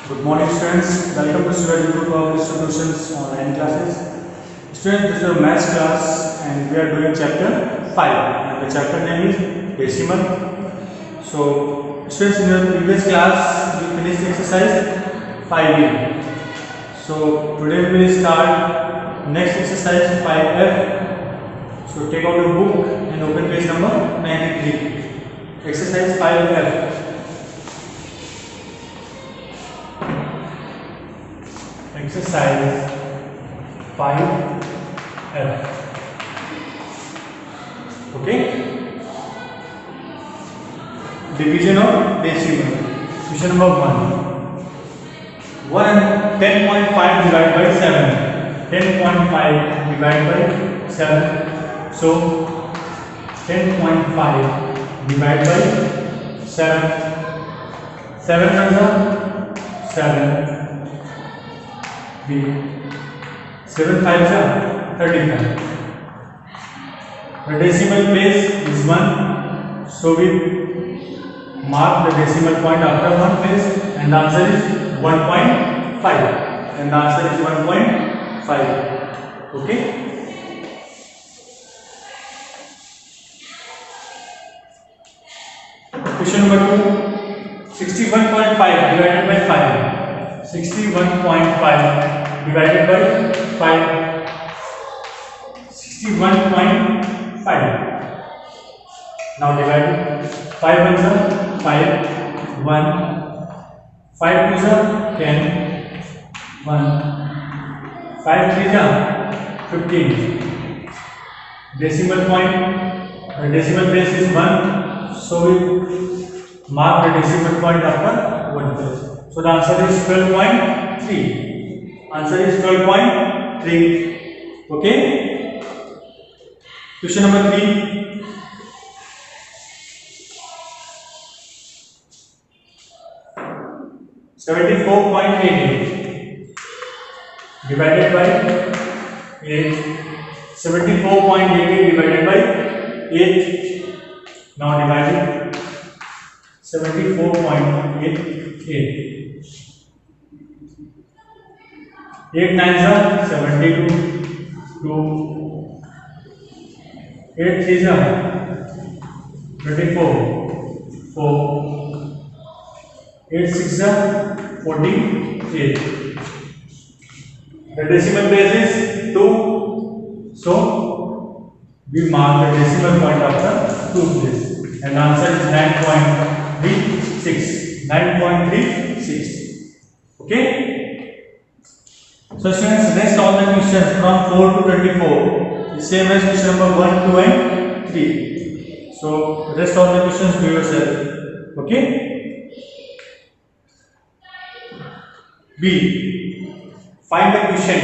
Good morning, students. Welcome to Student Group of Distributions online classes. Students, this is a maths class and we are doing chapter 5. And the chapter name is Decimal. So, students, in your previous class, we finished exercise 5B. So, today we will start next exercise 5F. So, take out your book and open page number 93. Exercise 5F. Exercise 5F. Okay. Division of decimal. Question number 1. 10.5 divided by 7. 10.5 divided by 7. So 10.5 divided by 7. 7 times 7. 7 5s are 35. The decimal place is 1, so we mark the decimal point after 1 place, and the answer is 1.5. And the answer is 1.5. Okay. Question number 2. 61.5 divided by 5. 61.5 divided by 5. 61.5. Now divide 5 ones are 5, 1, 5 twos are 10, 1, 5 threes are 15. Decimal point, decimal place is 1, so we mark the decimal point after 1 place. So the answer is 12.3. Answer is 12.3. Okay. Question number 3. $74.88 divided by 8. 74.88 divided by 8. Now divide 74.88. 8 9s are 72, 2, 8 3s are 24, 4, 8 6s are 48. The decimal place is 2, so we mark the decimal point after 2 place, and the answer is 9.36. 9.36. Okay. So students, rest all the questions from 4 to 24 the same as question number 1, 2 and 3. So rest all the questions to yourself. Okay. B. Find the question.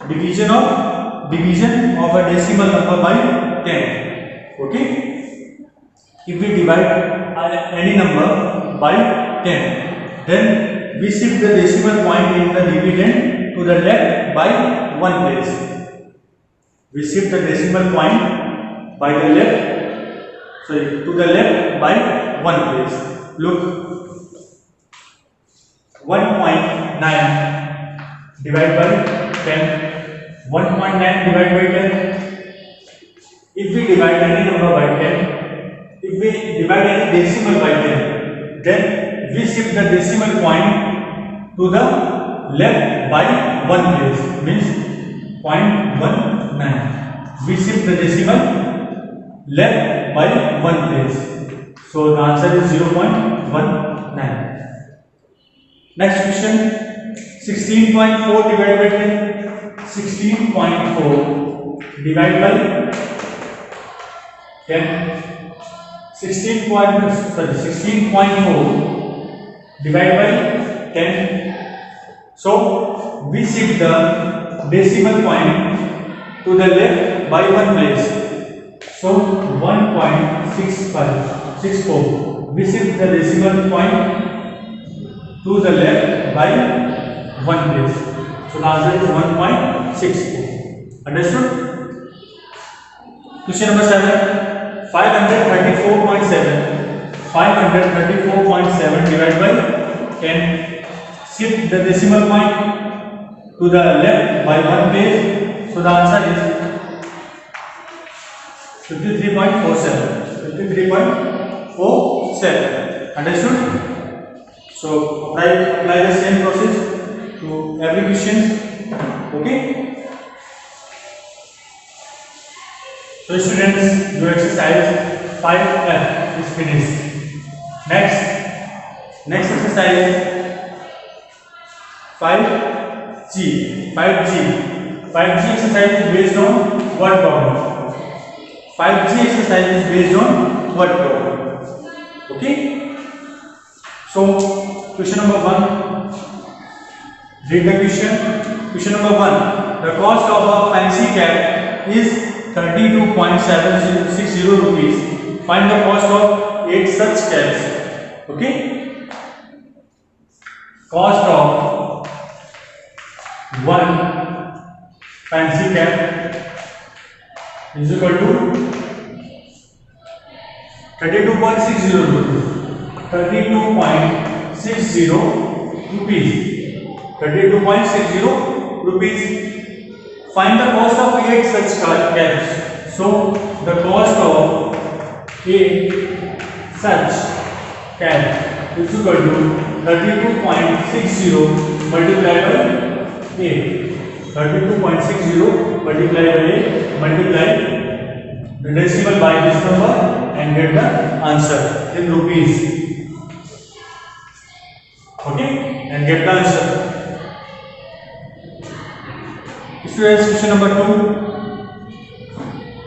Division of a decimal number by 10. Okay. If we divide any number by 10, then we shift the decimal point in the dividend to the left by 1 place. We shift the decimal point by the left, to the left by 1 place. Look, 1.9 divided by 10. 1.9 divided by 10. If we divide any number by 10, if we divide any decimal by 10, then we shift the decimal point to the left by 1 place, means 0.19. We shift the decimal left by 1 place. So the answer is 0.19. Next question. 16.4 divided by 10. 16.4 divided by 10. 16.4 divided by 10. So we shift the decimal point to the left by 1 place. So 1.64. We shift the decimal point to the left by 1 place. So the answer is 1.64. Understood? Question number 7. 534.7 534.7 divided by 10. Shift the decimal point to the left by one place. So the answer is 53.47. 53.47. Understood? So apply the same process to every question. Okay. So students, your exercise 5F is finished. Next exercise 5G. 5G exercise is based on what problem? 5G exercise is based on what problem? Okay. So question number 1. Read the question. Question number 1. The cost of a fancy cap is 32.760 rupees. Find the cost of 8 such caps. Okay. Cost of one fancy cap is equal to 32.60 rupees. 32.60 rupees. 32.60 rupees. Find the cost of 8 such caps. So the cost of 8 such cap is equal to 32.60 multiplied by 8. 32.60 multiplied by 8, multiply the decimal by this number and get the answer in rupees. Okay, and get the answer. Students, question number 2.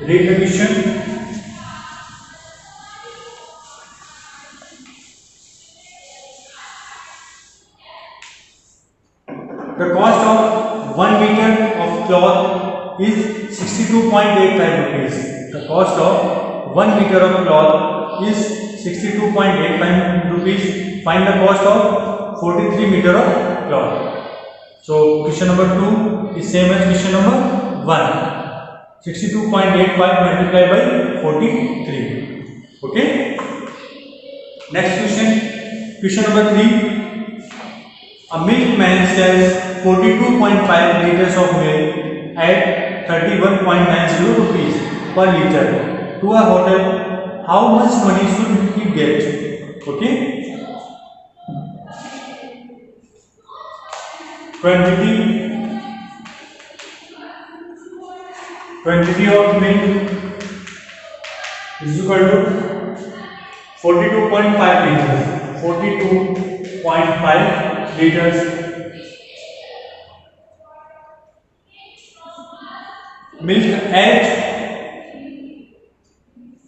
Read the question. The cost of 1 meter of cloth is 62.85 rupees. The cost of 1 meter of cloth is 62.85 rupees. Find the cost of 43 meter of cloth. So question number 2 is same as question number 1. 62.85 multiplied by 43. Okay. Next question. Question number 3. A milkman sells 42.5 liters of milk at 31.90 rupees per liter to a hotel. How much money should he get? Okay. Quantity of milk is equal to 42.5 liters. 42.5 liters. Milk at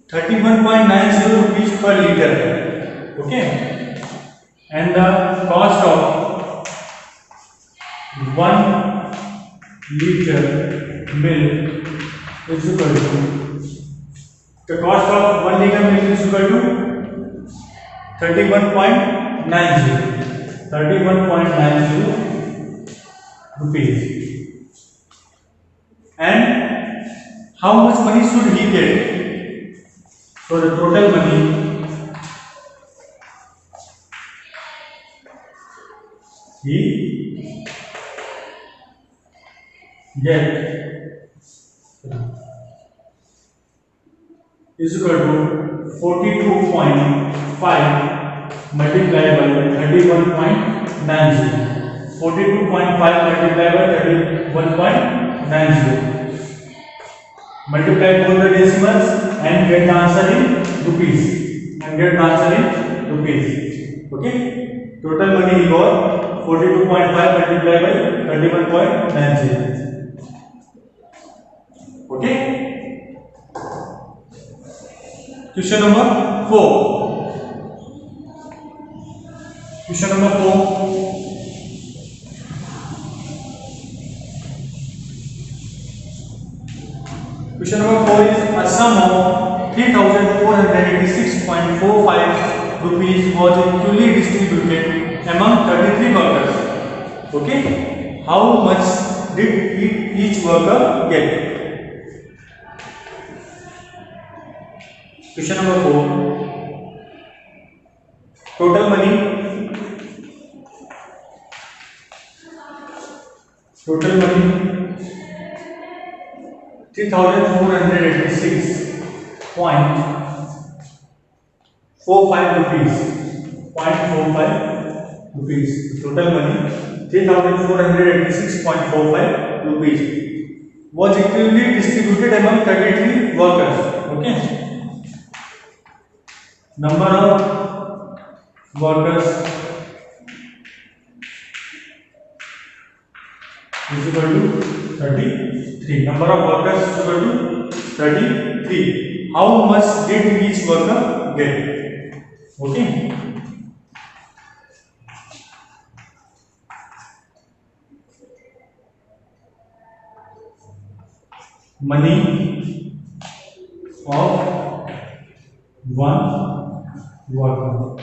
31.90 rupees per liter. Okay. And the cost of 1 liter milk is equal to, the cost of 1 liter milk is equal to 31.90 rupees. And how much money should he get? So the total money he get is equal to 42.5 multiplied by 31.90. 42.5 multiplied by 31.90. Multiply both the decimals and get the answer in rupees. Okay. Total money he got 42.5 multiplied by 31.90. Okay. Question number 4. Question number 4. Question number 4 is a sum of 3,486.45 rupees was equally distributed among 33 workers. Okay, how much did each worker get? Question number 4. total money 3,486.45 rupees. 0.45 rupees. Total money 3,486.45 rupees was equally distributed among 33 workers. Okay. Number of workers is equal to 33. Number of workers is equal to 33. How much did each worker get? Okay. Money of one worker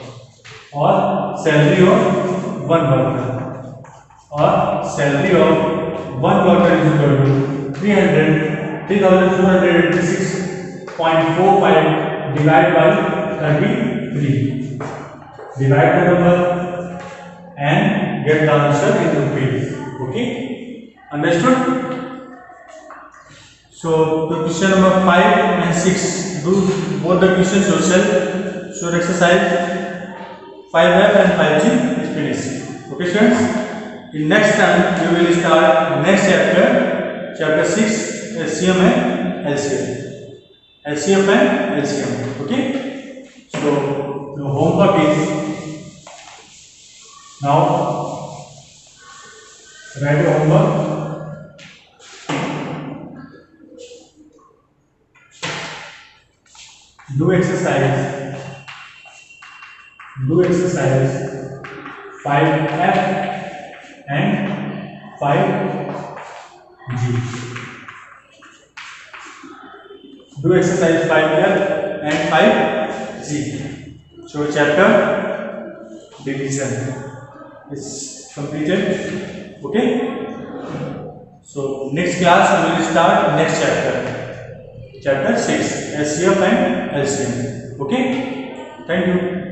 or salary of one worker, or salary of one worker is equal to 3,486.45 divided by 33. Divide the number and get the answer in rupees. Okay, understood? So the question number 5 and 6, do both the questions yourself. So exercise 5F and 5G is finished. Okay students, in next time we will start next chapter, chapter 6, LCM and LCM. LCM and LCM. Okay, so the homework is now write your homework. Do exercise 5F and 5G. Do exercise 5F and 5G. So chapter division is completed. Okay. So next class we will start next chapter. Chapter 6, SCF and LCM. Okay, thank you.